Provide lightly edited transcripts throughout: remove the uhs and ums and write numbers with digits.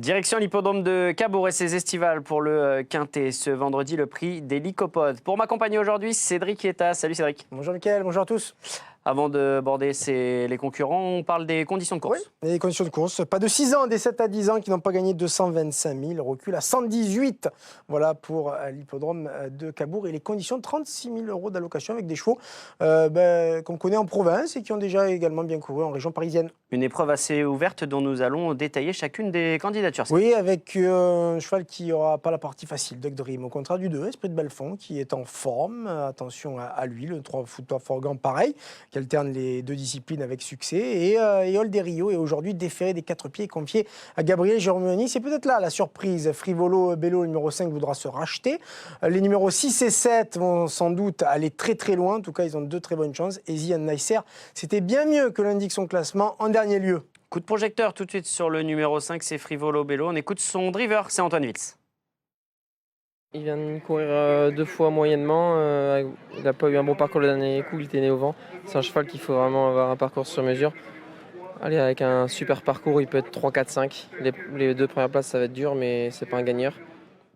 Direction l'hippodrome de Cabourg et ses estivales pour le Quintet. Ce vendredi, le prix des lycopodes. Pour m'accompagner aujourd'hui, Cédric Ietta. Salut Cédric. Bonjour Mickaël, bonjour à tous. Avant de border les concurrents, on parle des conditions de course. Oui, les conditions de course. Pas de 6 ans, des 7 à 10 ans qui n'ont pas gagné 225 000. Recul à 118. Voilà pour l'hippodrome de Cabourg. Et les conditions, 36 000 € d'allocation avec des chevaux qu'on connaît en province et qui ont déjà également bien couru en région parisienne. Une épreuve assez ouverte dont nous allons détailler chacune des candidatures. Oui, avec un cheval qui n'aura pas la partie facile, Duck Dream. Au contraire du 2, Esprit de Belfond, qui est en forme. Attention à lui, le 3 Foot of Forgan, pareil, qui alterne les deux disciplines avec succès. Et Ol des Rio est aujourd'hui déféré des 4 pieds et confié à Gabriel Germani. C'est peut-être là la surprise. Frivolo Bello, numéro 5, voudra se racheter. Les numéros 6 et 7 vont sans doute aller très très loin. En tout cas, ils ont 2 très bonnes chances. Easy and Nicer, c'était bien mieux que l'indique son classement en dernier lieu. Coup de projecteur tout de suite sur le numéro 5, c'est Frivolo Bello. On écoute son driver, c'est Antoine Witz. Il vient de courir 2 fois moyennement. Il n'a pas eu un bon parcours le dernier coup, il était né au vent. C'est un cheval qu'il faut vraiment avoir un parcours sur mesure. Allez, avec un super parcours, il peut être 3, 4, 5. Les 2 premières places, ça va être dur, mais c'est pas un gagneur.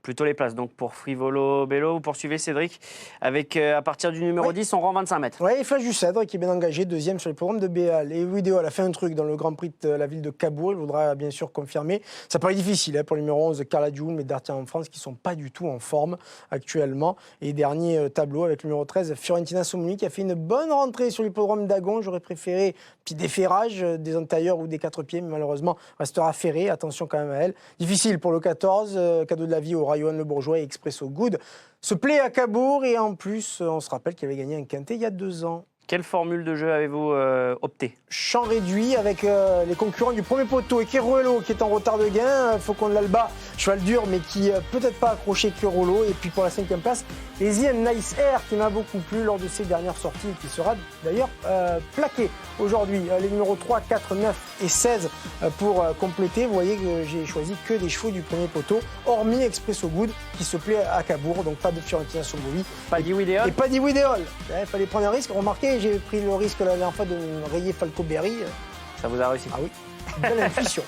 Plutôt les places donc pour Frivolo Bello. Vous poursuivez Cédric avec à partir du numéro 10, on rend 25 mètres. Oui, et Flash du Cèdre qui est bien engagé, deuxième sur le programme de Béal. Et Vidéo a fait un truc dans le Grand Prix de la ville de Cabourg, il voudra bien sûr confirmer. Ça paraît difficile pour le numéro 11, Carla Djoum et Dartier en France qui ne sont pas du tout en forme actuellement. Et dernier tableau avec le numéro 13, Fiorentina Somoni qui a fait une bonne rentrée sur l'hippodrome d'Agon. J'aurais préféré petit déferrage des antérieurs ou des 4 pieds, mais malheureusement restera ferré. Attention quand même à elle. Difficile pour le 14, cadeau de la vie au Rayon Le Bourgeois et Expresso Good. Se plaît à Cabourg et en plus, on se rappelle qu'il avait gagné un quintet il y a 2 ans. Quelle formule de jeu avez-vous opté? Champ réduit avec les concurrents du premier poteau et Kerouelo qui est en retard de gain. Faucon de l'Alba, cheval dur mais qui peut-être pas accroché Kerouelo. Et puis pour la 5e place, Easy and Nice Air qui m'a beaucoup plu lors de ses dernières sorties et qui sera d'ailleurs plaqué aujourd'hui. Les numéros 3, 4, 9 et 16 pour compléter. Vous voyez que j'ai choisi que des chevaux du premier poteau, hormis Expresso Good qui se plaît à Cabourg. Donc pas de Fiorentina Somoni. Pas d'Iwidéol. Et pas d'Iwidéol. Il fallait prendre un risque. Remarquez, j'ai pris le risque la dernière fois de rayer Falco Berry. Ça vous a réussi? Ah oui, belle intuition.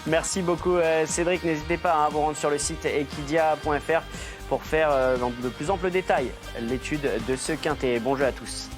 Merci beaucoup Cédric. N'hésitez pas à vous rendre sur le site equidia.fr pour faire dans de plus amples détails l'étude de ce quintet. Bon jeu à tous.